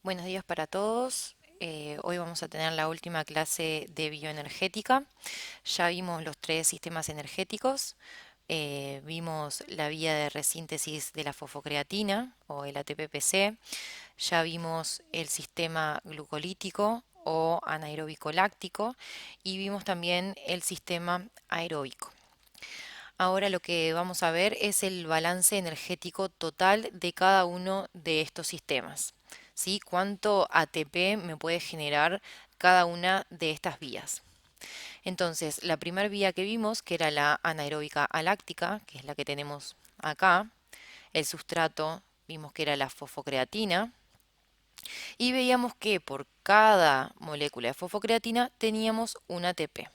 Buenos días para todos. Hoy vamos a tener la última clase de bioenergética. Ya vimos los tres sistemas energéticos. Vimos la vía de resíntesis de la fosfocreatina o el ATP-PC. Ya vimos el sistema glucolítico o anaeróbico láctico y vimos también el sistema aeróbico. Ahora lo que vamos a ver es el balance energético total de cada uno de estos sistemas. ¿Sí? ¿Cuánto ATP me puede generar cada una de estas vías? Entonces, la primera vía que vimos, que era la anaeróbica aláctica, que es la que tenemos acá, el sustrato vimos que era la fosfocreatina, y veíamos que por cada molécula de fosfocreatina teníamos un ATP.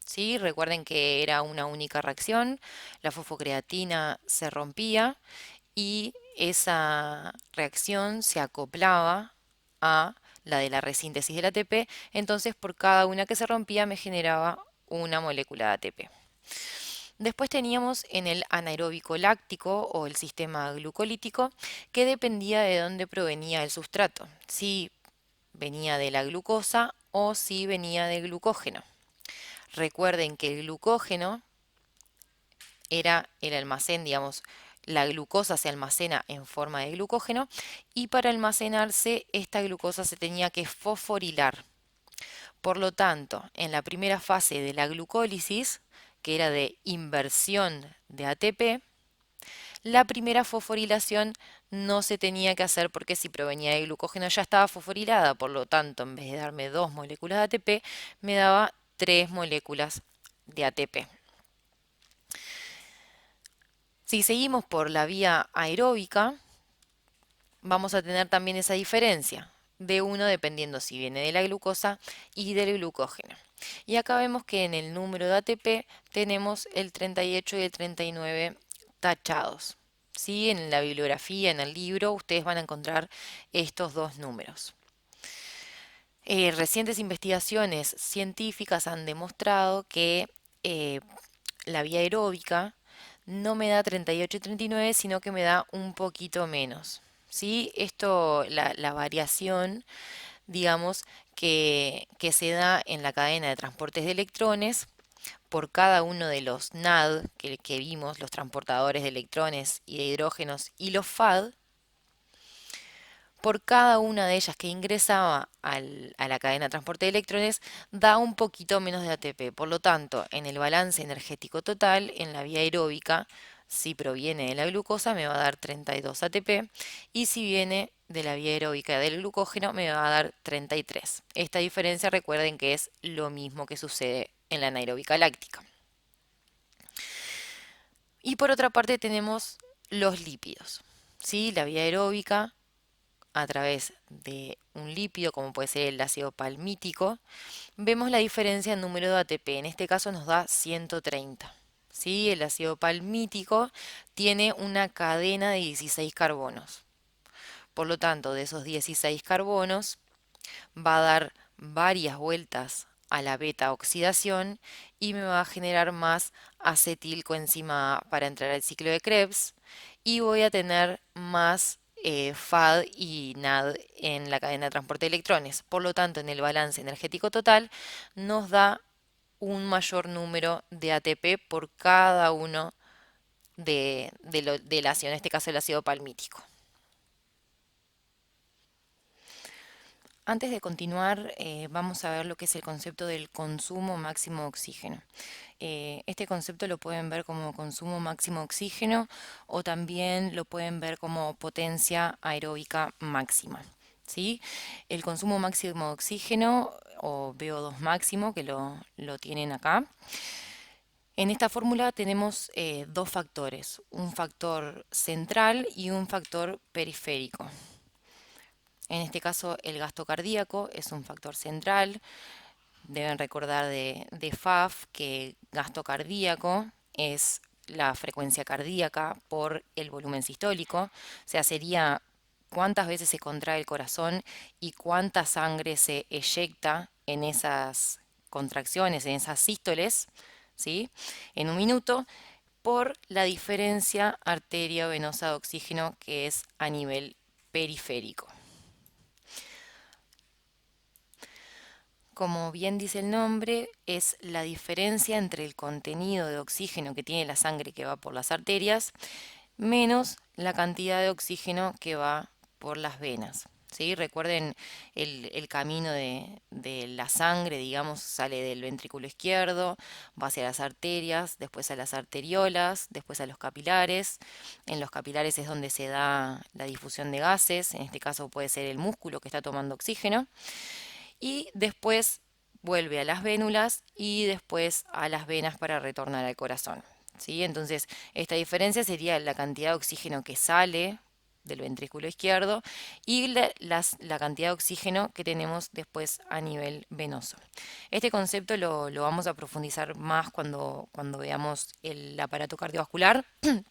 ¿Sí? Recuerden que era una única reacción, la fosfocreatina se rompía y esa reacción se acoplaba a la de la resíntesis del ATP, entonces por cada una que se rompía me generaba una molécula de ATP. Después teníamos en el anaeróbico láctico o el sistema glucolítico que dependía de dónde provenía el sustrato, si venía de la glucosa o si venía del glucógeno. Recuerden que el glucógeno era el almacén, digamos, la glucosa se almacena en forma de glucógeno y para almacenarse esta glucosa se tenía que fosforilar. Por lo tanto, en la primera fase de la glucólisis, que era de inversión de ATP, la primera fosforilación no se tenía que hacer porque si provenía de glucógeno ya estaba fosforilada, por lo tanto, en vez de darme 2 moléculas de ATP, me daba 3 moléculas de ATP. Si seguimos por la vía aeróbica, vamos a tener también esa diferencia de uno dependiendo si viene de la glucosa y del glucógeno. Y acá vemos que en el número de ATP tenemos el 38 y el 39 tachados. ¿Sí? En la bibliografía, en el libro, ustedes van a encontrar estos dos números. Recientes investigaciones científicas han demostrado que eh, la vía aeróbica no me da 38 y 39, sino que me da un poquito menos. ¿Sí? Esto, la variación, digamos, que se da en la cadena de transportes de electrones por cada uno de los NAD que vimos, los transportadores de electrones y de hidrógenos, y los FAD, por cada una de ellas que ingresaba a la cadena de transporte de electrones, da un poquito menos de ATP. Por lo tanto, en el balance energético total, en la vía aeróbica, si proviene de la glucosa, me va a dar 32 ATP, y si viene de la vía aeróbica del glucógeno, me va a dar 33. Esta diferencia, recuerden que es lo mismo que sucede en la anaeróbica láctica. Y por otra parte tenemos los lípidos. ¿Sí? La vía aeróbica a través de un lípido, como puede ser el ácido palmítico, vemos la diferencia en número de ATP. En este caso nos da 130. ¿Sí? El ácido palmítico tiene una cadena de 16 carbonos. Por lo tanto, de esos 16 carbonos va a dar varias vueltas a la beta oxidación y me va a generar más acetilcoenzima A para entrar al ciclo de Krebs y voy a tener más FAD y NAD en la cadena de transporte de electrones. Por lo tanto, en el balance energético total nos da un mayor número de ATP por cada uno del ácido, en este caso el ácido palmítico. Antes de continuar, vamos a ver lo que es el concepto del consumo máximo de oxígeno. Este concepto lo pueden ver como consumo máximo de oxígeno o también lo pueden ver como potencia aeróbica máxima. ¿Sí? El consumo máximo de oxígeno o VO2 máximo, que lo tienen acá. En esta fórmula tenemos dos factores, un factor central y un factor periférico. En este caso, el gasto cardíaco es un factor central. Deben recordar de FAF que gasto cardíaco es la frecuencia cardíaca por el volumen sistólico. O sea, sería cuántas veces se contrae el corazón y cuánta sangre se eyecta en esas contracciones, en esas sístoles, ¿sí? En un minuto, por la diferencia arteria-venosa de oxígeno que es a nivel periférico. Como bien dice el nombre, es la diferencia entre el contenido de oxígeno que tiene la sangre que va por las arterias menos la cantidad de oxígeno que va por las venas. ¿Sí? Recuerden el camino de la sangre, digamos, sale del ventrículo izquierdo, va hacia las arterias, después a las arteriolas, después a los capilares. En los capilares es donde se da la difusión de gases, en este caso puede ser el músculo que está tomando oxígeno, y después vuelve a las vénulas y después a las venas para retornar al corazón. ¿Sí? Entonces, esta diferencia sería la cantidad de oxígeno que sale del ventrículo izquierdo y la cantidad de oxígeno que tenemos después a nivel venoso. Este concepto lo vamos a profundizar más cuando veamos el aparato cardiovascular,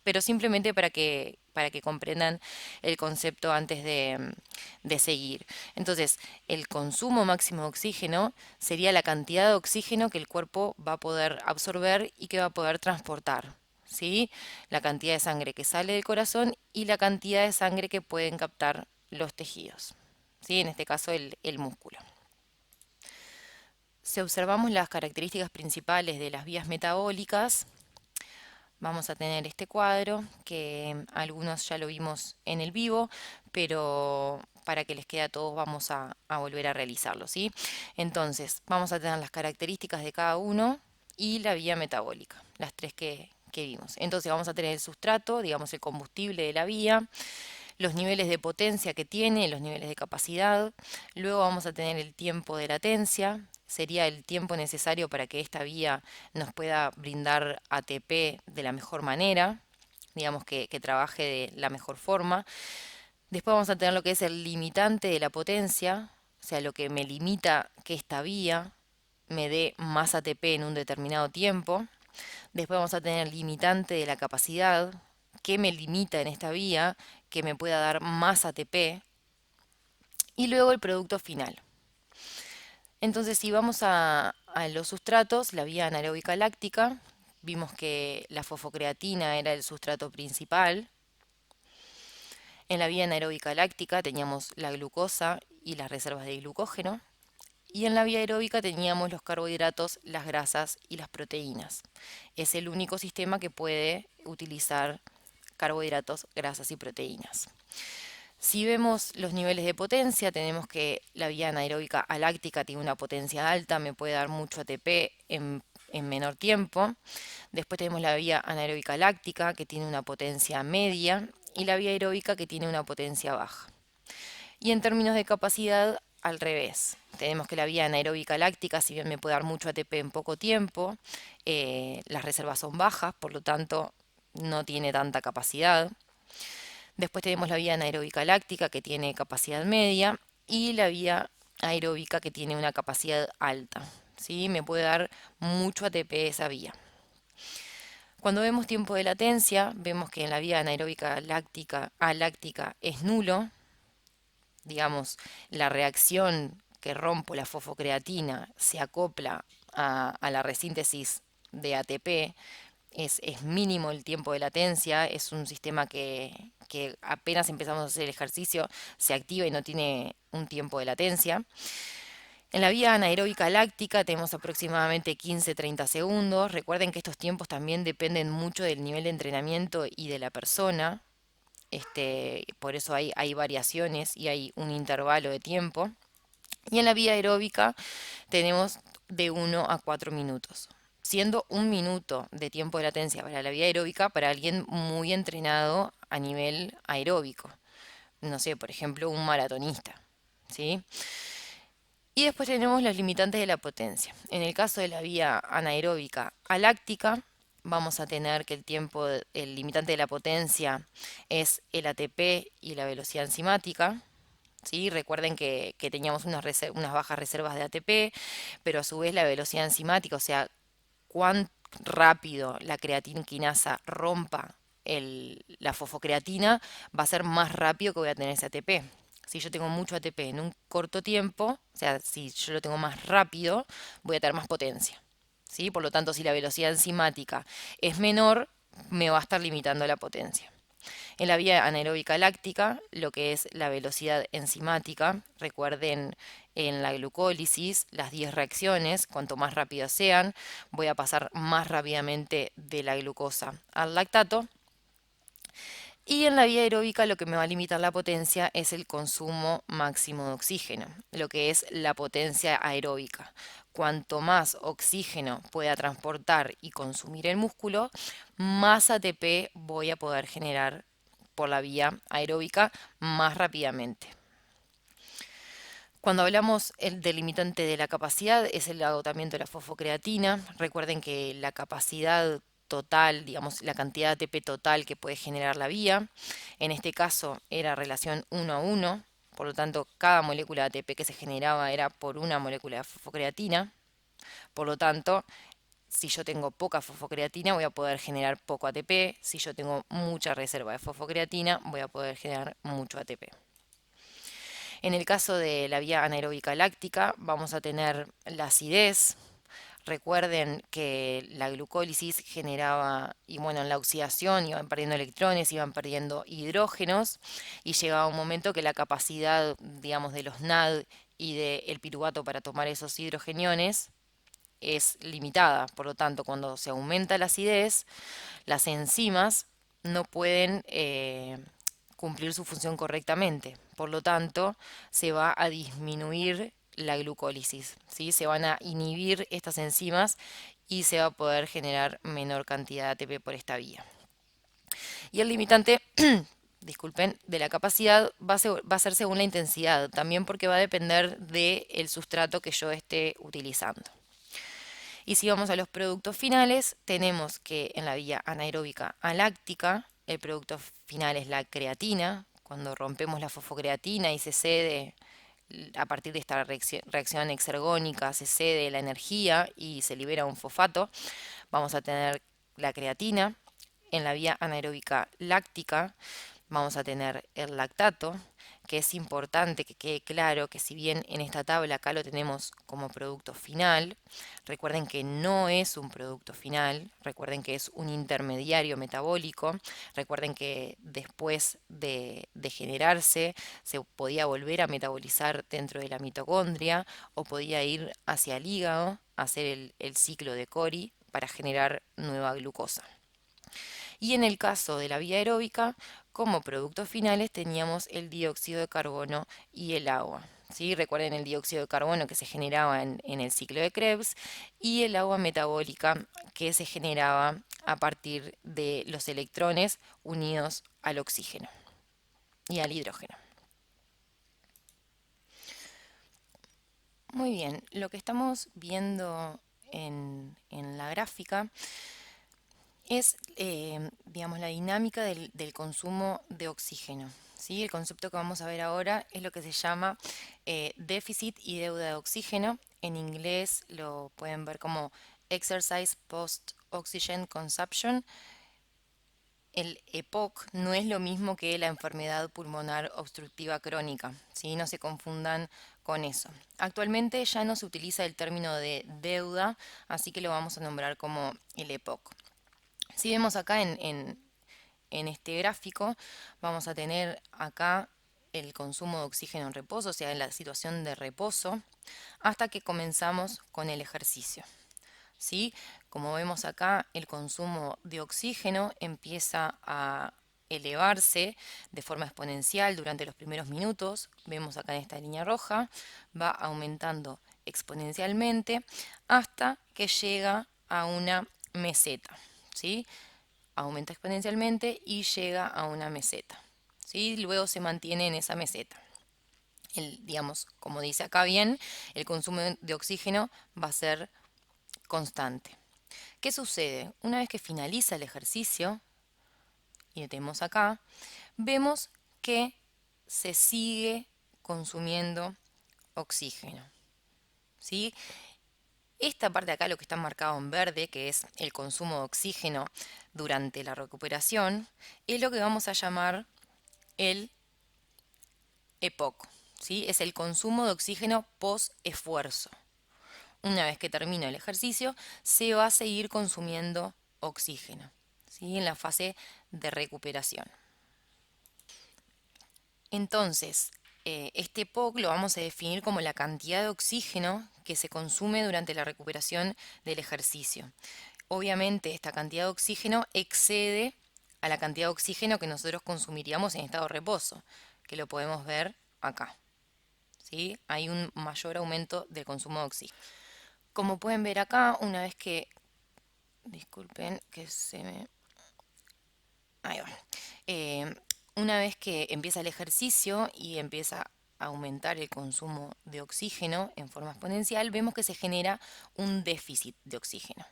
pero simplemente para que comprendan el concepto antes de seguir. Entonces, el consumo máximo de oxígeno sería la cantidad de oxígeno que el cuerpo va a poder absorber y que va a poder transportar. ¿Sí? La cantidad de sangre que sale del corazón y la cantidad de sangre que pueden captar los tejidos. ¿Sí? En este caso, el músculo. Si observamos las características principales de las vías metabólicas, vamos a tener este cuadro, que algunos ya lo vimos en el vivo, pero para que les quede a todos vamos a volver a realizarlo, ¿sí? Entonces, vamos a tener las características de cada uno y la vía metabólica, las tres que vimos. Entonces, vamos a tener el sustrato, digamos el combustible de la vía, los niveles de potencia que tiene, los niveles de capacidad. Luego vamos a tener el tiempo de latencia, sería el tiempo necesario para que esta vía nos pueda brindar ATP de la mejor manera, digamos que trabaje de la mejor forma. Después vamos a tener lo que es el limitante de la potencia, o sea, lo que me limita que esta vía me dé más ATP en un determinado tiempo. Después vamos a tener el limitante de la capacidad, que me limita en esta vía, que me pueda dar más ATP. Y luego el producto final. Entonces, si vamos a los sustratos, la vía anaeróbica láctica, vimos que la fosfocreatina era el sustrato principal. En la vía anaeróbica láctica teníamos la glucosa y las reservas de glucógeno. Y en la vía aeróbica teníamos los carbohidratos, las grasas y las proteínas. Es el único sistema que puede utilizar carbohidratos, grasas y proteínas. Si vemos los niveles de potencia, tenemos que la vía anaeróbica aláctica tiene una potencia alta, me puede dar mucho ATP en menor tiempo. Después tenemos la vía anaeróbica láctica, que tiene una potencia media, y la vía aeróbica, que tiene una potencia baja. Y en términos de capacidad, al revés. Tenemos que la vía anaeróbica láctica, si bien me puede dar mucho ATP en poco tiempo, las reservas son bajas, por lo tanto no tiene tanta capacidad. Después tenemos la vía anaeróbica láctica, que tiene capacidad media, y la vía aeróbica, que tiene una capacidad alta. ¿Sí? Me puede dar mucho ATP esa vía. Cuando vemos tiempo de latencia, vemos que en la vía anaeróbica láctica es nulo. Digamos, la reacción que rompo la fosfocreatina se acopla a la resíntesis de ATP, es mínimo el tiempo de latencia, es un sistema que apenas empezamos a hacer el ejercicio se activa y no tiene un tiempo de latencia. En la vía anaeróbica láctica tenemos aproximadamente 15-30 segundos. Recuerden que estos tiempos también dependen mucho del nivel de entrenamiento y de la persona. Por eso hay variaciones y hay un intervalo de tiempo. Y en la vía aeróbica tenemos de 1 a 4 minutos, siendo 1 minuto de tiempo de latencia para la vía aeróbica para alguien muy entrenado a nivel aeróbico. No sé, por ejemplo, un maratonista. ¿Sí? Y después tenemos los limitantes de la potencia. En el caso de la vía anaeróbica aláctica, vamos a tener que el limitante de la potencia es el ATP y la velocidad enzimática. ¿Sí? Recuerden que teníamos unas bajas reservas de ATP, pero a su vez la velocidad enzimática, o sea, cuán rápido la creatinquinasa rompa la fosfocreatina, va a ser más rápido que voy a tener ese ATP. Si yo tengo mucho ATP en un corto tiempo, o sea, si yo lo tengo más rápido, voy a tener más potencia. ¿Sí? Por lo tanto, si la velocidad enzimática es menor, me va a estar limitando la potencia. En la vía anaeróbica láctica, lo que es la velocidad enzimática, recuerden en la glucólisis, las 10 reacciones, cuanto más rápidas sean, voy a pasar más rápidamente de la glucosa al lactato. Y en la vía aeróbica lo que me va a limitar la potencia es el consumo máximo de oxígeno, lo que es la potencia aeróbica. Cuanto más oxígeno pueda transportar y consumir el músculo, más ATP voy a poder generar por la vía aeróbica más rápidamente. Cuando hablamos del limitante de la capacidad es el agotamiento de la fosfocreatina. Recuerden que la capacidad total, digamos, la cantidad de ATP total que puede generar la vía, en este caso era relación 1 a 1, por lo tanto cada molécula de ATP que se generaba era por una molécula de fosfocreatina. Por lo tanto, si yo tengo poca fosfocreatina voy a poder generar poco ATP, si yo tengo mucha reserva de fosfocreatina voy a poder generar mucho ATP. En el caso de la vía anaeróbica láctica vamos a tener la acidez. Recuerden que la glucólisis generaba, y bueno, en la oxidación iban perdiendo electrones, iban perdiendo hidrógenos, y llegaba un momento que la capacidad, digamos, de los NAD y del piruvato para tomar esos hidrogeniones es limitada. Por lo tanto, cuando se aumenta la acidez, las enzimas no pueden cumplir su función correctamente. Por lo tanto, se va a disminuir la glucólisis, ¿sí? Se van a inhibir estas enzimas y se va a poder generar menor cantidad de ATP por esta vía. Y el limitante, disculpen, de la capacidad va a ser según la intensidad, también porque va a depender del sustrato que yo esté utilizando. Y si vamos a los productos finales, tenemos que en la vía anaeróbica aláctica, el producto final es la creatina. Cuando rompemos la fosfocreatina y se cede, a partir de esta reacción exergónica, se cede la energía y se libera un fosfato, vamos a tener la creatina. En la vía anaeróbica láctica vamos a tener el lactato, que es importante que quede claro que si bien en esta tabla acá lo tenemos como producto final, recuerden que no es un producto final, recuerden que es un intermediario metabólico, recuerden que después de generarse se podía volver a metabolizar dentro de la mitocondria o podía ir hacia el hígado, hacer el ciclo de Cori para generar nueva glucosa. Y en el caso de la vía aeróbica, como productos finales teníamos el dióxido de carbono y el agua. ¿Sí? Recuerden el dióxido de carbono que se generaba en el ciclo de Krebs y el agua metabólica que se generaba a partir de los electrones unidos al oxígeno y al hidrógeno. Muy bien, lo que estamos viendo en la gráfica es, digamos, la dinámica del consumo de oxígeno. ¿Sí? El concepto que vamos a ver ahora es lo que se llama déficit y deuda de oxígeno. En inglés lo pueden ver como Exercise Post-Oxygen Consumption. El EPOC no es lo mismo que la enfermedad pulmonar obstructiva crónica, ¿sí? No se confundan con eso. Actualmente ya no se utiliza el término de deuda, así que lo vamos a nombrar como el EPOC. Si vemos acá en este gráfico, vamos a tener acá el consumo de oxígeno en reposo, o sea, en la situación de reposo, hasta que comenzamos con el ejercicio. ¿Sí? Como vemos acá, el consumo de oxígeno empieza a elevarse de forma exponencial durante los primeros minutos. Vemos acá en esta línea roja, va aumentando exponencialmente hasta que llega a una meseta. ¿Sí? Aumenta exponencialmente y llega a una meseta. ¿Sí? Luego se mantiene en esa meseta. Digamos, como dice acá bien, el consumo de oxígeno va a ser constante. ¿Qué sucede? Una vez que finaliza el ejercicio, y lo tenemos acá, vemos que se sigue consumiendo oxígeno. ¿Sí? Esta parte de acá, lo que está marcado en verde, que es el consumo de oxígeno durante la recuperación, es lo que vamos a llamar el EPOC. ¿Sí? Es el consumo de oxígeno post-esfuerzo. Una vez que termina el ejercicio, se va a seguir consumiendo oxígeno, ¿sí? En la fase de recuperación. Entonces, este POC lo vamos a definir como la cantidad de oxígeno que se consume durante la recuperación del ejercicio. Obviamente, esta cantidad de oxígeno excede a la cantidad de oxígeno que nosotros consumiríamos en estado de reposo, que lo podemos ver acá. ¿Sí? Hay un mayor aumento del consumo de oxígeno. Como pueden ver acá, una vez que... Disculpen que se me... Ahí va. Eh, una vez que empieza el ejercicio y empieza a aumentar el consumo de oxígeno en forma exponencial, vemos que se genera un déficit de oxígeno.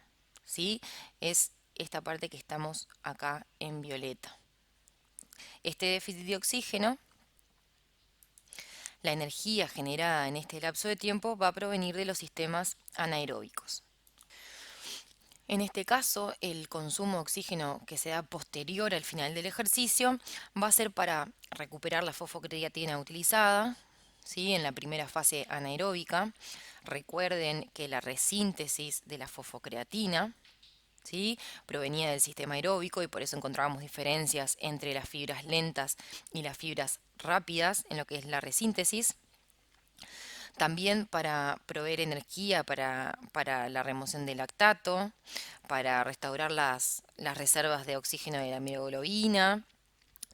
¿Sí? Es esta parte que estamos acá en violeta. Este déficit de oxígeno, la energía generada en este lapso de tiempo va a provenir de los sistemas anaeróbicos. En este caso, el consumo de oxígeno que se da posterior al final del ejercicio va a ser para recuperar la fosfocreatina utilizada, ¿sí? En la primera fase anaeróbica. Recuerden que la resíntesis de la fosfocreatina, ¿sí? Provenía del sistema aeróbico y por eso encontrábamos diferencias entre las fibras lentas y las fibras rápidas en lo que es la resíntesis. También para proveer energía para la remoción del lactato, para restaurar las reservas de oxígeno de la hemoglobina,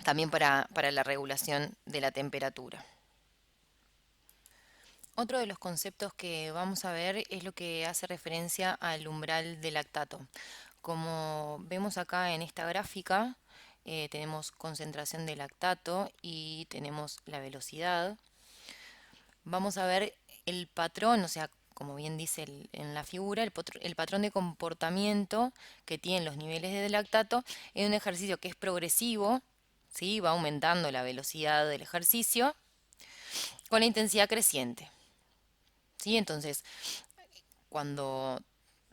también para la regulación de la temperatura. Otro de los conceptos que vamos a ver es lo que hace referencia al umbral del lactato. Como vemos acá en esta gráfica, tenemos concentración de lactato y tenemos la velocidad. Vamos a ver el patrón, o sea, como bien dice en la figura, el patrón de comportamiento que tienen los niveles de lactato en un ejercicio que es progresivo, ¿sí? Va aumentando la velocidad del ejercicio con la intensidad creciente. ¿Sí? Entonces, cuando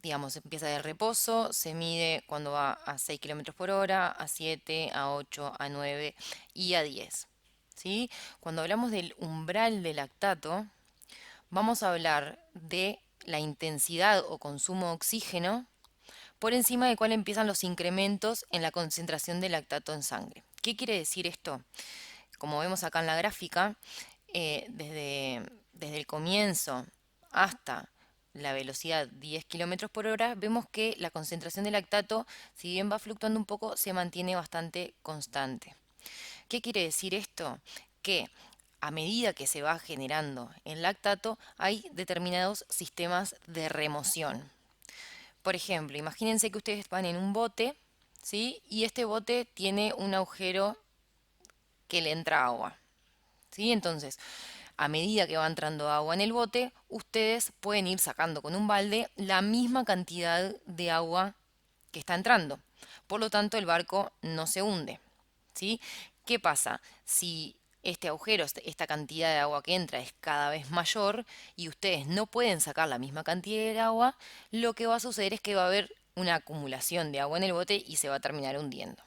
digamos, empieza el reposo, se mide cuando va a 6 kilómetros por hora, a 7, a 8, a 9 y a 10. ¿Sí? Cuando hablamos del umbral de lactato, vamos a hablar de la intensidad o consumo de oxígeno por encima del cual empiezan los incrementos en la concentración de lactato en sangre. ¿Qué quiere decir esto? Como vemos acá en la gráfica, desde el comienzo hasta la velocidad 10 kilómetros por hora, vemos que la concentración de lactato, si bien va fluctuando un poco, se mantiene bastante constante. ¿Qué quiere decir esto? Que a medida que se va generando el lactato, hay determinados sistemas de remoción. Por ejemplo, imagínense que ustedes van en un bote, ¿sí? Y este bote tiene un agujero que le entra agua, ¿sí? Entonces, a medida que va entrando agua en el bote, ustedes pueden ir sacando con un balde la misma cantidad de agua que está entrando. Por lo tanto, el barco no se hunde, ¿sí? ¿Qué pasa? Si este agujero, esta cantidad de agua que entra es cada vez mayor y ustedes no pueden sacar la misma cantidad de agua, lo que va a suceder es que va a haber una acumulación de agua en el bote y se va a terminar hundiendo.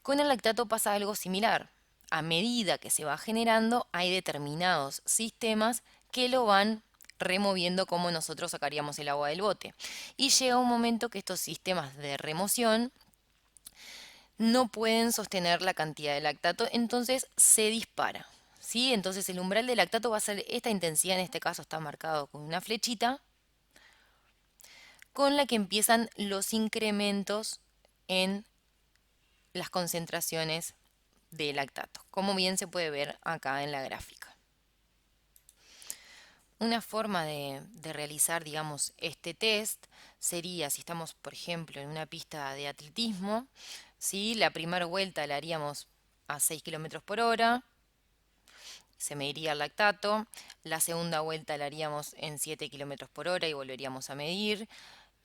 Con el lactato pasa algo similar. A medida que se va generando, hay determinados sistemas que lo van removiendo como nosotros sacaríamos el agua del bote. Y llega un momento que estos sistemas de remoción no pueden sostener la cantidad de lactato, entonces se dispara. ¿Sí? Entonces el umbral de lactato va a ser esta intensidad, en este caso está marcado con una flechita, con la que empiezan los incrementos en las concentraciones de lactato, como bien se puede ver acá en la gráfica. Una forma de realizar, digamos, este test sería si estamos, por ejemplo, en una pista de atletismo, ¿sí? La primera vuelta la haríamos a 6 kilómetros por hora, se mediría el lactato, la segunda vuelta la haríamos en 7 kilómetros por hora y volveríamos a medir,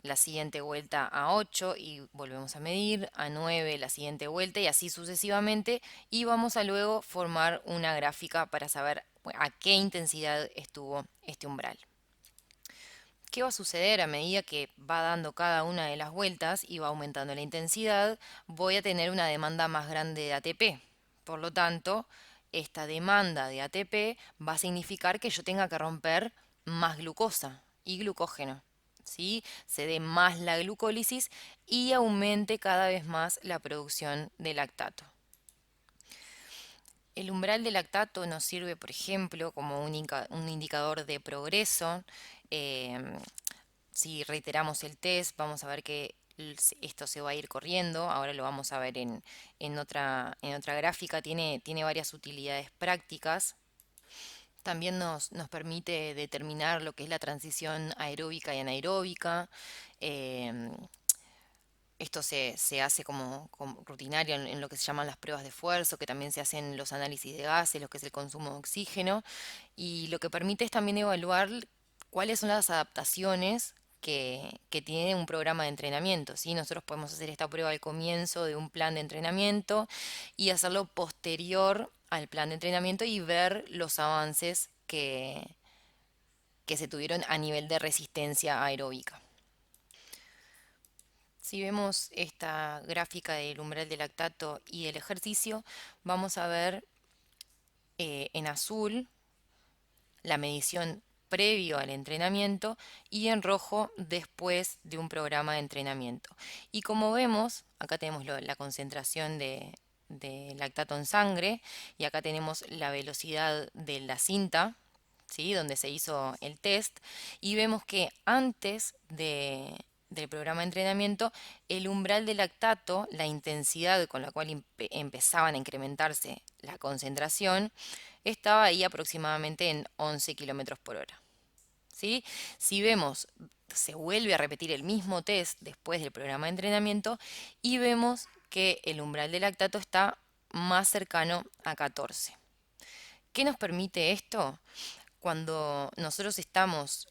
la siguiente vuelta a 8 y volvemos a medir, a 9 la siguiente vuelta y así sucesivamente y vamos a luego formar una gráfica para saber a qué intensidad estuvo este umbral. ¿Qué va a suceder a medida que va dando cada una de las vueltas y va aumentando la intensidad? Voy a tener una demanda más grande de ATP. Por lo tanto, esta demanda de ATP va a significar que yo tenga que romper más glucosa y glucógeno. ¿Sí? Se dé más la glucólisis y aumente cada vez más la producción de lactato. El umbral de lactato nos sirve, por ejemplo, como un indicador de progreso. Em, si reiteramos el test, vamos a ver que esto se va a ir corriendo. Ahora lo vamos a ver en otra gráfica. Tiene varias utilidades prácticas. También nos permite determinar lo que es la transición aeróbica y anaeróbica. Em, Esto se hace como rutinario en lo que se llaman las pruebas de esfuerzo, que también se hacen los análisis de gases, lo que es el consumo de oxígeno, y lo que permite es también evaluar cuáles son las adaptaciones que tiene un programa de entrenamiento, ¿sí? Nosotros podemos hacer esta prueba al comienzo de un plan de entrenamiento y hacerlo posterior al plan de entrenamiento y ver los avances que se tuvieron a nivel de resistencia aeróbica. Si vemos esta gráfica del umbral de lactato y el ejercicio, vamos a ver en azul la medición previo al entrenamiento y en rojo después de un programa de entrenamiento. Y como vemos, acá tenemos la concentración de lactato en sangre y acá tenemos la velocidad de la cinta, ¿sí? Donde se hizo el test, y vemos que antes del programa de entrenamiento, el umbral de lactato, la intensidad con la cual empezaban a incrementarse la concentración, estaba ahí aproximadamente en 11 kilómetros por hora. ¿Sí? Si vemos, se vuelve a repetir el mismo test después del programa de entrenamiento y vemos que el umbral de lactato está más cercano a 14. ¿Qué nos permite esto? Cuando nosotros estamos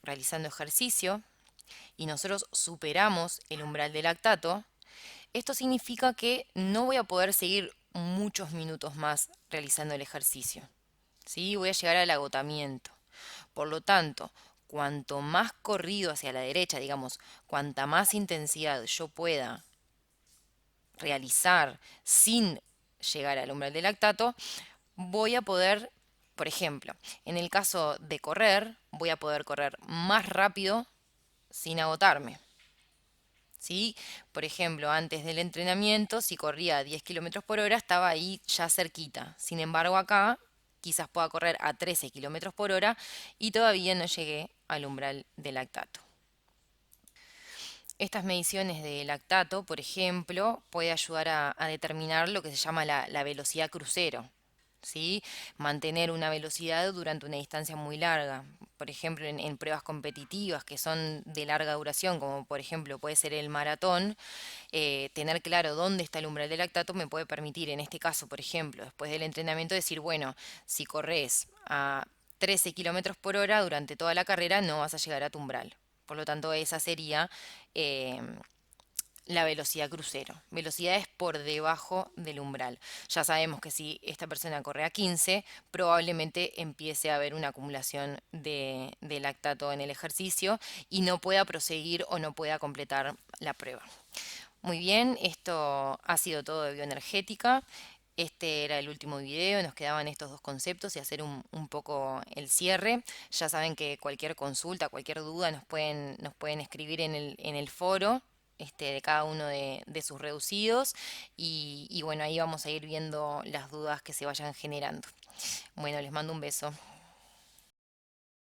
realizando ejercicio y nosotros superamos el umbral de lactato, esto significa que no voy a poder seguir muchos minutos más realizando el ejercicio. ¿Sí? Voy a llegar al agotamiento. Por lo tanto, cuanto más corrido hacia la derecha, digamos, cuanta más intensidad yo pueda realizar sin llegar al umbral de lactato, voy a poder, por ejemplo, en el caso de correr, voy a poder correr más rápido sin agotarme. ¿Sí? Por ejemplo, antes del entrenamiento, si corría a 10 kilómetros por hora, estaba ahí ya cerquita. Sin embargo, acá quizás pueda correr a 13 kilómetros por hora y todavía no llegué al umbral de lactato. Estas mediciones de lactato, por ejemplo, puede ayudar a determinar lo que se llama la velocidad crucero. ¿Sí? Mantener una velocidad durante una distancia muy larga. Por ejemplo, en pruebas competitivas que son de larga duración, como por ejemplo puede ser el maratón, tener claro dónde está el umbral de lactato me puede permitir, en este caso, por ejemplo, después del entrenamiento, decir, bueno, si corres a 13 kilómetros por hora durante toda la carrera, no vas a llegar a tu umbral. Por lo tanto, esa sería eh, la velocidad crucero. Velocidades por debajo del umbral. Ya sabemos que si esta persona corre a 15, probablemente empiece a haber una acumulación de lactato en el ejercicio y no pueda proseguir o no pueda completar la prueba. Muy bien, esto ha sido todo de bioenergética. Este era el último video, nos quedaban estos dos conceptos y hacer un poco el cierre. Ya saben que cualquier consulta, cualquier duda nos pueden escribir en el foro de cada uno de sus reducidos y bueno, ahí vamos a ir viendo las dudas que se vayan generando. Bueno, les mando un beso.